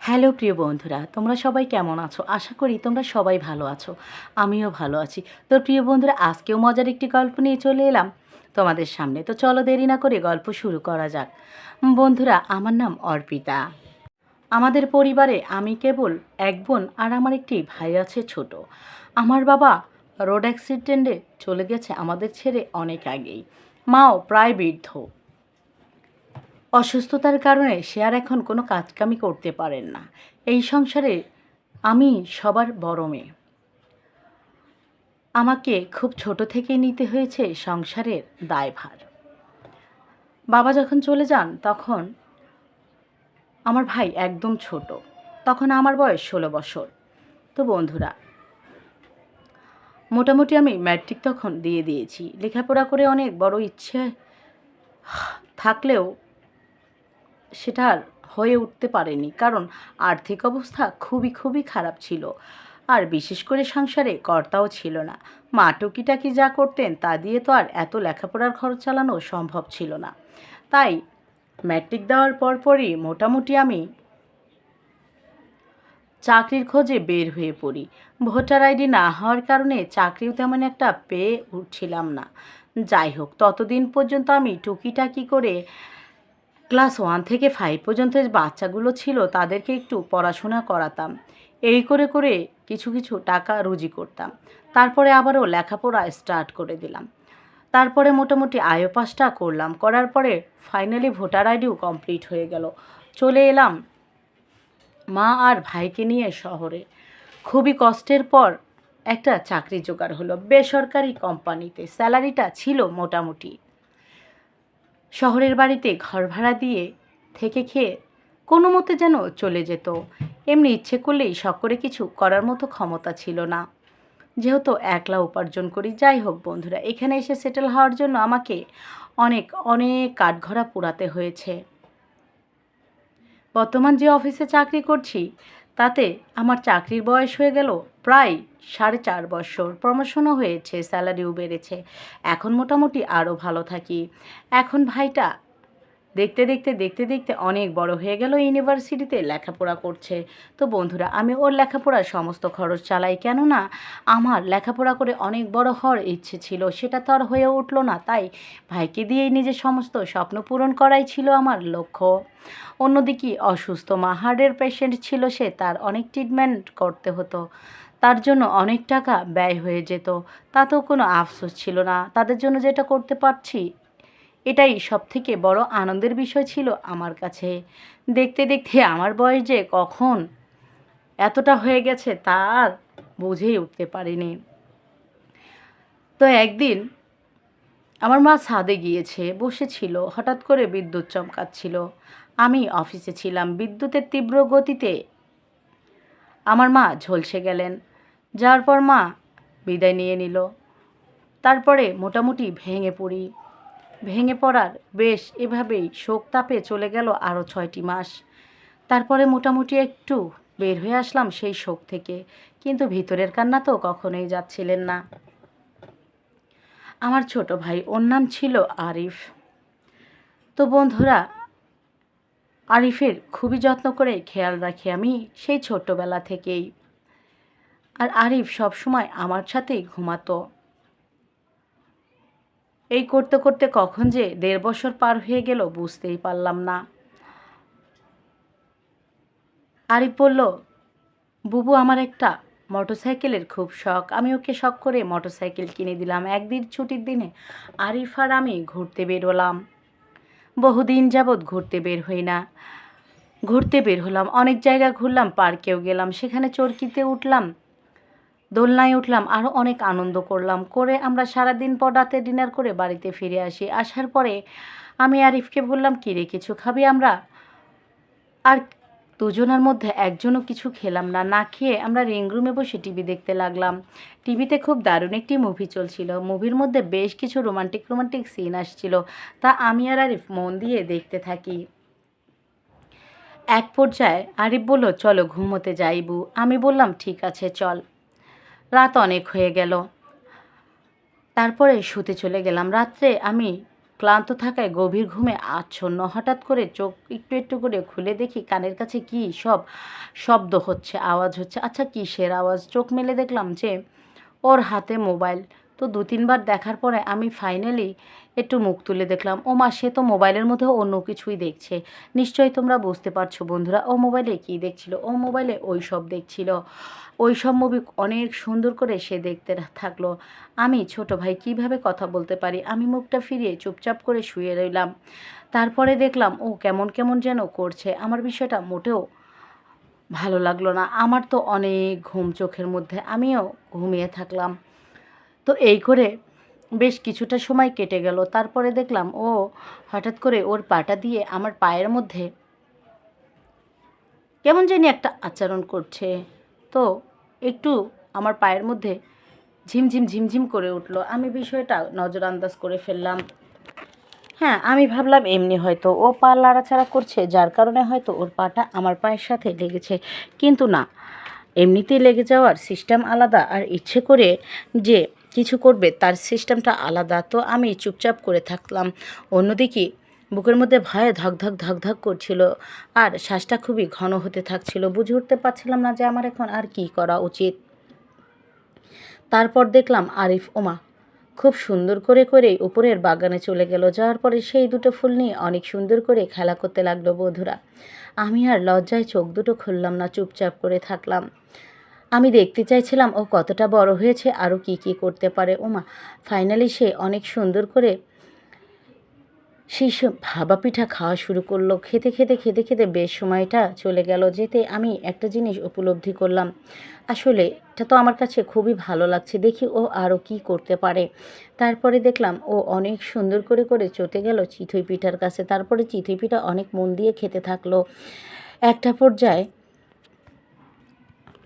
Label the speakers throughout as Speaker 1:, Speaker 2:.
Speaker 1: Hello প্রিয় বন্ধুরা, তোমরা সবাই কেমন আছো? আশা করি তোমরা সবাই ভালো আছো। আমিও ভালো আছি। তো প্রিয় বন্ধুরা, আজকেও মজার একটি গল্প নিয়ে চলে এলাম তোমাদের সামনে। তো চলো দেরি না করে গল্প শুরু করা যাক। বন্ধুরা, আমার নাম অর্পিতা। আমাদের পরিবারে আমি কেবল এক বোন আর আমার একটি ভাই আছে ছোট। আমার বাবা রোড অ্যাক্সিডেন্টে চলে গেছে আমাদের ছেড়ে অনেক আগেই। মাও প্রায় বৃদ্ধ। অসুস্থতার কারণে সে আর এখন কোনো কাজকামই করতে পারেন না। এই সংসারে আমি সবার বড় মেয়ে। আমাকে খুব ছোট থেকেই নিতে হয়েছে সংসারের দায়ভার। বাবা যখন চলে যান তখন আমার ভাই একদম ছোট। তখন আমার বয়স 16 বছর। তো বন্ধুরা, মোটামুটি আমি ম্যাট্রিক তখন দিয়ে দিয়েছি। লেখাপড়া করে অনেক বড় ইচ্ছে থাকলেও সেটা আর হয়ে উঠতে পারেনি, কারণ আর্থিক অবস্থা খুবই খারাপ ছিল। আর বিশেষ করে সংসারে কর্তাও ছিল না। মা টুকিটাকি যা করতেন তা দিয়ে তো আর এত লেখাপড়ার খরচ চালানো সম্ভব ছিল না। তাই ম্যাট্রিক দেওয়ার পরপরই মোটামুটি আমি চাকরির খোঁজে বের হয়ে পড়ি। ভোটার আইডি না হওয়ার কারণে চাকরিও তেমন একটা পেয়ে উঠছিলাম না। যাই হোক, ততদিন পর্যন্ত আমি টুকিটাকি করে ক্লাস 1 থেকে 5 পর্যন্ত যে বাচ্চাগুলো ছিল তাদেরকে একটু পড়াশোনা করাতাম। এই করে কিছু টাকা রুজি করতাম। তারপরে আবারও লেখাপড়া স্টার্ট করে দিলাম। তারপরে মোটামুটি আইও পাসটা করলাম। করার পরে ফাইনালি ভোটার আইডিও কমপ্লিট হয়ে গেল। চলে এলাম মা আর ভাইকে নিয়ে শহরে। খুবই কষ্টের পর একটা চাকরি জোগাড় হলো বেসরকারি কোম্পানিতে। স্যালারিটা ছিল মোটামুটি। শহরের বাড়িতে ঘর ভাড়া দিয়ে থেকে খেয়ে কোনো মতে যেন চলে যেত। এমনি ইচ্ছে করলেই শখ করে কিছু করার মতো ক্ষমতা ছিল না, যেহেতু একলা উপার্জন করি। যাই হোক বন্ধুরা, এখানে এসে সেটেল হওয়ার জন্য আমাকে অনেক অনেক কাঠঘরা পোড়াতে হয়েছে। বর্তমান যে অফিসে চাকরি করছি তাতে আমার চাকরির বয়স হয়ে গেল প্রায় 4.5 বছর। প্রমোশনও হয়েছে, স্যালারিও বেড়েছে। এখন মোটামুটি আরও ভালো থাকি। এখন ভাইটা দেখতে অনেক বড় হয়ে গেল, ইউনিভার্সিটিতে লেখাপড়া করছে। তো বন্ধুরা, আমি ওর লেখাপড়ার সমস্ত খরচ চালাই, কেননা আমার লেখাপড়া করে অনেক বড় হওয়ার ইচ্ছে ছিল। সেটা তো আর হয়ে উঠলো না। তাই ভাইকে দিয়েই নিজের সমস্ত স্বপ্ন পূরণ করাই ছিল আমার লক্ষ্য। অন্যদিকে অসুস্থ মা, হার্টের পেশেন্ট ছিল সে, তার অনেক ট্রিটমেন্ট করতে হতো। তার জন্য অনেক টাকা ব্যয় হয়ে যেত। তাতেও কোনো আফসোস ছিল না। তাদের জন্য যেটা করতে পারছি এটাই সবথেকে বড় আনন্দের বিষয় ছিল আমার কাছে। দেখতে আমার বয়স যে কখন এতটা হয়ে গেছে তা আর বুঝেই উঠতে পারিনি। তো একদিন আমার মা ছাদে গিয়েছে, বসেছিল। হঠাৎ করে বিদ্যুৎ চমকাচ্ছিল। আমি অফিসে ছিলাম। বিদ্যুতের তীব্র গতিতে আমার মা ঝলসে গেলেন। যাওয়ার পর মা বিদায় নিয়ে নিল। তারপরে মোটামুটি ভেঙে পড়ি। ভেঙে পড়ার বেশ এভাবেই শোক তাপে চলে গেল আরও 6টি মাস। তারপরে মোটামুটি একটু বের হয়ে আসলাম সেই শোক থেকে, কিন্তু ভিতরের কান্না তো কখনোই যাচ্ছিলেন না। আমার ছোট ভাই, ওর নাম ছিল আরিফ। তো বন্ধুরা, আরিফের খুবই যত্ন করে খেয়াল রাখি আমি সেই ছোট্টবেলা থেকেই। আর আরিফ সবসময় আমার সাথেই ঘুমাতো। এই করতে কখন যে 1.5 বছর পার হয়ে গেল বুঝতেই পারলাম না। আরিফ বলল, বুবু, আমার একটা মোটরসাইকেলের খুব শখ। আমি ওকে শখ করে মোটরসাইকেল কিনে দিলাম। একদিন ছুটির দিনে আরিফ আর আমি ঘুরতে বেরোলাম। বহুদিন যাবৎ ঘুরতে বের হই না। ঘুরতে বের হলাম, অনেক জায়গা ঘুরলাম, পার্কেও গেলাম, সেখানে চরকিতে উঠলাম, দোলনায় উঠলাম, আরও অনেক আনন্দ করলাম। করে আমরা সারাদিন পর রাতে ডিনার করে বাড়িতে ফিরে আসি। আসার পরে আমি আরিফকে বললাম, কী রে, কিছু খাবি? আমরা আর দুজনের মধ্যে একজনও কিছু খেলাম না। না খেয়ে আমরা রিং রুমে বসে টিভি দেখতে লাগলাম। টিভিতে খুব দারুণ একটি মুভি চলছিল। মুভির মধ্যে বেশ কিছু রোমান্টিক সিন আসছিল। তা আমি আর আরিফ মন দিয়ে দেখতে থাকি। এক পর্যায়ে আরিফ বলল, চলো ঘুমোতে যাইবু। আমি বললাম, ঠিক আছে চল। রাত অনেক হয়ে গেল। তারপরে শুতে চলে গেলাম। রাত্রে আমি ক্লান্ত থাকায় গভীর ঘুমে আচ্ছন্ন। হঠাৎ করে চোখ একটু একটু করে খুলে দেখি কানের কাছে কী সব শব্দ হচ্ছে, আওয়াজ হচ্ছে। আচ্ছা কিসের আওয়াজ? চোখ মেলে দেখলাম যে ওর হাতে মোবাইল। তো ২-৩ বার দেখার পরে আমি ফাইনালি একটু মুখ তুলে দেখলাম, ও মা, সে তো মোবাইলের মধ্যে অন্য কিছুই দেখছে। নিশ্চয়ই তোমরা বুঝতে পারছো বন্ধুরা, ও মোবাইলে কী দেখছিল। ও মোবাইলে ওই সব দেখছিল। ওই সব মুভি অনেক সুন্দর করে সে দেখতে থাকলো। আমি ছোট ভাই কিভাবে কথা বলতে পারি? আমি মুখটা ফিরিয়ে চুপচাপ করে শুয়ে রইলাম। তারপরে দেখলাম ও কেমন কেমন যেন করছে। আমার বিষয়টা মোটেও ভালো লাগলো না। আমার তো অনেক ঘুম চোখের মধ্যে, আমিও ঘুমিয়ে থাকলাম। তো এই করে বেশ কিছুটা সময় কেটে গেল। তারপরে দেখলাম ও হঠাৎ করে ওর পাটা দিয়ে আমার পায়ের মধ্যে কেমন জানি একটা আচরণ করছে। তো একটু আমার পায়ের মধ্যে ঝিমঝিম ঝিমঝিম করে উঠল। আমি বিষয়টা নজরআন্দাজ করে ফেললাম। হ্যাঁ, আমি ভাবলাম এমনি হয়তো ও পা নাড়াচাড়া করছে, যার কারণে হয়তো ওর পাটা আমার পায়ের সাথে লেগেছে। কিন্তু না, এমনিতেই লেগে যাওয়ার সিস্টেম আলাদা, আর ইচ্ছে করে যে কিছু করবে তার সিস্টেমটা আলাদা। তো আমি চুপচাপ করে থাকলাম। অন্যদিকে বুকের মধ্যে ভয়ে ধক ধক ধক ধক করছিল, আর শ্বাসটা খুবই ঘন হতে থাকছিল। বুঝে উঠতে পারছিলাম না যে আমার এখন আর কি করা উচিত। তারপর দেখলাম আরিফ ওমা খুব সুন্দর করে করে উপরের বাগানে চলে গেল। যাওয়ার পরে সেই দুটো ফুল নিয়ে অনেক সুন্দর করে খেলা করতে লাগলো বন্ধুরা। আমি আর লজ্জায় চোখ দুটো খুললাম না, চুপচাপ করে থাকলাম। আমি দেখতে চাইছিলাম ও কতটা বড় হয়েছে, আরও কি কি করতে পারে। ওমা, ফাইনালি সে অনেক সুন্দর করে সেই ভাপা পিঠা খাওয়া শুরু করলো। খেতে খেতে খেতে খেতে বেশ সময়টা চলে গেল। যেতে আমি একটা জিনিস উপলব্ধি করলাম, আসলে এটা তো আমার কাছে খুবই ভালো লাগছে, দেখি ও আরও কি করতে পারে। তারপরে দেখলাম ও অনেক সুন্দর করে করে চটে গেল চিতই পিঠার কাছে। তারপরে চিতই পিঠা অনেক মন দিয়ে খেতে থাকলো। একটা পর্যায়ে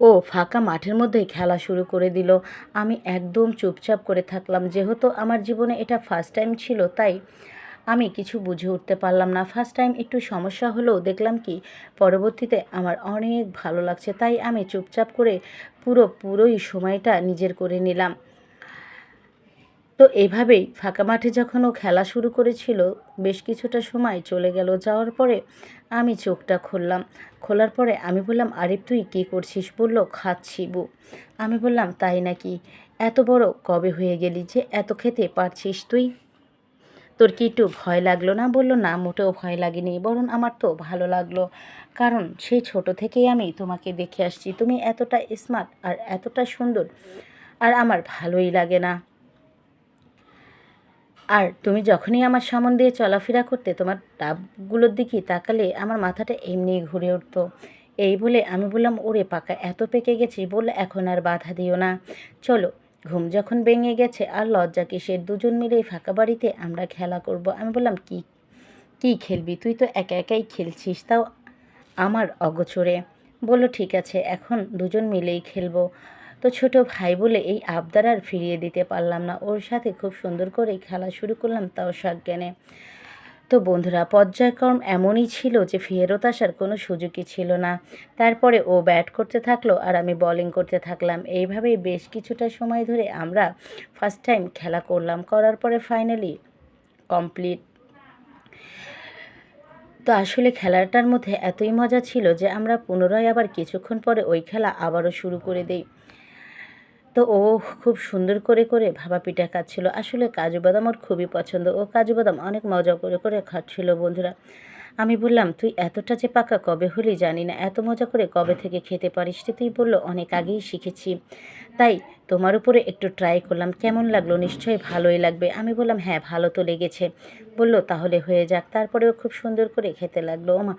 Speaker 1: ও ফাঁকা মাঠের মধ্যে খেলা শুরু করে দিল। আমি একদম চুপচাপ করে থাকলাম। যেহেতু আমার জীবনে এটা ফার্স্ট টাইম ছিল, তাই আমি কিছু বুঝে উঠতে পারলাম না। ফার্স্ট টাইম একটু সমস্যা হলেও দেখলাম কি পরবর্তীতে আমার অনেক ভালো লাগছে। তাই আমি চুপচাপ করে পুরোই সময়টা নিজের করে নিলাম। তো এভাবেই ফাঁকা মাঠে যখন ও খেলা শুরু করেছিল, বেশ কিছুটা সময় চলে গেল। যাওয়ার পরে আমি চোখটা খুললাম। খোলার পরে আমি বললাম, আরিফ তুই কী করছিস? বলল, খাচ্ছি বউ। আমি বললাম, তাই নাকি? এত বড় কবে হয়ে গেলি যে এত খেতে পারছিস তুই? তোর কি একটু ভয় লাগলো না? বলল, না মোটেও ভয় লাগেনি, বরং আমার তো ভালো লাগলো। কারণ সেই ছোট থেকেই আমি তোমাকে দেখে আসছি, তুমি এতটা স্মার্ট আর এতটা সুন্দর, আর আমার ভালোই লাগে না। আর তুমি যখনই আমার সামন দিয়ে চলাফেরা করতে, তোমার ডাবগুলোর দিকে তাকালে আমার মাথাটা এমনিই ঘুরে উঠত। এই বলে আমি বললাম, ওরে পাকা এত পেকে গেছি? বললে, এখন আর বাধা দিও না, চলো, ঘুম যখন ভেঙে গেছে আর লজ্জা কিসের, দুজন মিলে এই ফাঁকা বাড়িতে আমরা খেলা করব। আমি বললাম, কি কি খেলবি? তুই তো একা একাই খেলছিস, তাও আমার অগোচরে। বলল, ঠিক আছে, এখন দুজন মিলেই খেলবো। তো ছোট ভাই বলে এই আবদার আর ফিরিয়ে দিতে পারলাম না। ওর সাথে খুব সুন্দর করে খেলা শুরু করলাম, তাও সজ্ঞানে। তো বন্ধুরা, পর্যায়ক্রম এমনই ছিল যে ফেরত আসার কোনো সুযোগই ছিল না। তারপরে ও ব্যাট করতে থাকলো আর আমি বোলিং করতে থাকলাম। এইভাবেই বেশ কিছুটা সময় ধরে আমরা ফার্স্ট টাইম খেলা করলাম। করার পরে ফাইনালি কমপ্লিট। তো আসলে খেলাটার মধ্যে এতই মজা ছিল যে আমরা পুনরায় আবার কিছুক্ষণ পরে ওই খেলা আবারও শুরু করে দেই। তো ও খুব সুন্দর করে করে ভাপা পিঠা খাচ্ছিল। আসলে কাজু বাদাম ওর খুবই পছন্দ। ও কাজু বাদাম অনেক মজা করে করে খাচ্ছিল বন্ধুরা। আমি বললাম, তুই এতটা যে পাকা কবে হলি জানি না, এত মজা করে কবে থেকে খেতে পারিস রে তুই? বলল, অনেক আগেই শিখেছি, তাই তোমার উপরে একটু ট্রাই করলাম, কেমন লাগলো? নিশ্চয়ই ভালোই লাগবে। আমি বললাম, হ্যাঁ ভালো তো লেগেছে। বলল, তাহলে হয়ে যাক। তারপরেও খুব সুন্দর করে খেতে লাগলো। ওমা,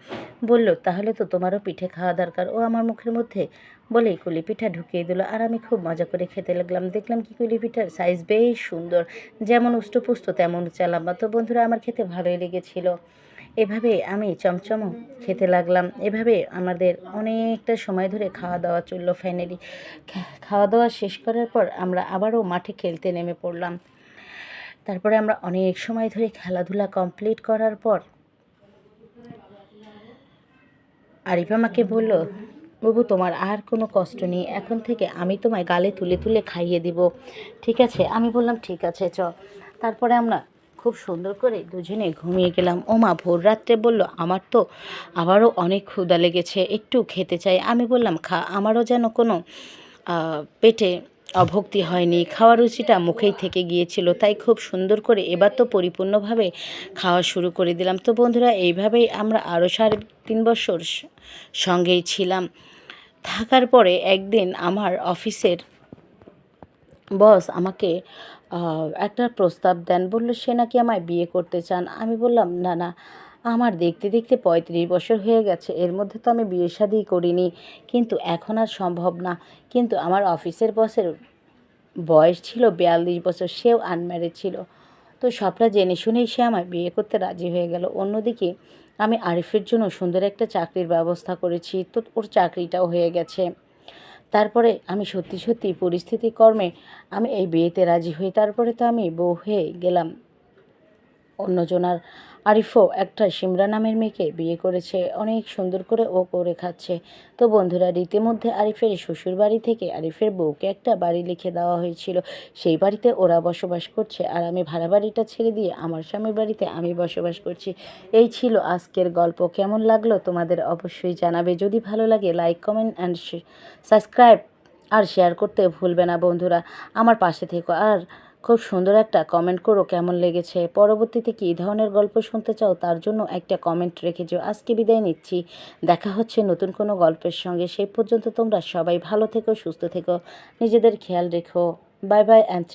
Speaker 1: বলল, তাহলে তো তোমারও পিঠে খাওয়া দরকার। ও আমার মুখের মধ্যে বলেই কুলি পিঠা ঢুকিয়ে দিল, আর আমি খুব মজা করে খেতে লাগলাম। দেখলাম কি কুলি পিঠার সাইজ বেশ সুন্দর, যেমন উষ্টপুষ্ট তেমন চালাম্বা। তো বন্ধুরা, আমার খেতে ভালোই লেগেছিল। এভাবে আমি চমচমও খেতে লাগলাম। এভাবে আমাদের অনেকটা সময় ধরে খাওয়া দাওয়া চললো। ফাইনালি খাওয়া দাওয়া শেষ করার পর আমরা আবারও মাঠে খেলতে নেমে পড়লাম। তারপরে আমরা অনেক সময় ধরে খেলাধুলা কমপ্লিট করার পর আরিফ আমাকে বলল, বাবু তোমার আর কোনো কষ্ট নেই, এখন থেকে আমি তোমায় গালে তুলে তুলে খাইয়ে দিব, ঠিক আছে? আমি বললাম, ঠিক আছে চ। তারপরে আমরা খুব সুন্দর করে দুজনে ঘুমিয়ে গেলাম। ওমা ভোর রাত্রে বলল, আমার তো আবারও অনেক ক্ষুধা লেগেছে, একটু খেতে চাই। আমি বললাম, খা, আমারও যেন কোনো পেটে অভক্তি হয়নি, খাওয়ার রুচিটা মুখেই থেকে গিয়েছিল, তাই খুব সুন্দর করে এবার তো পরিপূর্ণভাবে খাওয়া শুরু করে দিলাম। তো বন্ধুরা, এইভাবেই আমরা আরও 3.5 বছর সঙ্গেই ছিলাম। থাকার পরে একদিন আমার অফিসের বস আমাকে একটা প্রস্তাব দেন। বলল সে নাকি আমায় বিয়ে করতে চান। আমি বললাম, না না, আমার দেখতে দেখতে 35 বছর হয়ে গেছে, এর মধ্যে তো আমি বিয়ে শাদিই করিনি, কিন্তু এখন আর সম্ভব না। কিন্তু আমার অফিসের বসের বয়স ছিল 42 বছর, সেও আনম্যারিড ছিল। তো সবটা জেনে শুনেই সে আমায় বিয়ে করতে রাজি হয়ে গেল। অন্যদিকে আমি আরিফের জন্য সুন্দর একটা চাকরির ব্যবস্থা করেছি, তো ওর চাকরিটাও হয়ে গেছে। তারপরে আমি সত্যি সত্যি পরিস্থিতি কর্মে আমি এই বিয়েতে রাজি হই। তারপরে তো আমি বউ হয়ে গেলাম অন্যজনার। আরিফও একটা সিমরা নামের মেয়েকে বিয়ে করেছে, অনেক সুন্দর করে ও করে খাচ্ছে। তো বন্ধুরা, রীতিমধ্যে আরিফের শ্বশুর বাড়ি থেকে আরিফের বউকে একটা বাড়ি লিখে দেওয়া হয়েছিল, সেই বাড়িতে ওরা বসবাস করছে, আর আমি ভাড়া বাড়িটা ছেড়ে দিয়ে আমার স্বামীর বাড়িতে আমি বসবাস করছি। এই ছিল আজকের গল্প। কেমন লাগলো তোমাদের অবশ্যই জানাবে। যদি ভালো লাগে লাইক, কমেন্ট অ্যান্ড সাবস্ক্রাইব আর শেয়ার করতে ভুলবে না বন্ধুরা। আমার পাশে থেকো, আর খুব সুন্দর একটা কমেন্ট করো কেমন লেগেছে। পরবর্তীতে কী ধরনের গল্প শুনতে চাও তার জন্য একটা কমেন্ট রেখে যেও। আজকে বিদায় নিচ্ছি, দেখা হচ্ছে নতুন কোনো গল্পের সঙ্গে। সেই পর্যন্ত তোমরা সবাই ভালো থেকো, সুস্থ থেকো, নিজেদের খেয়াল রেখো। Bye bye and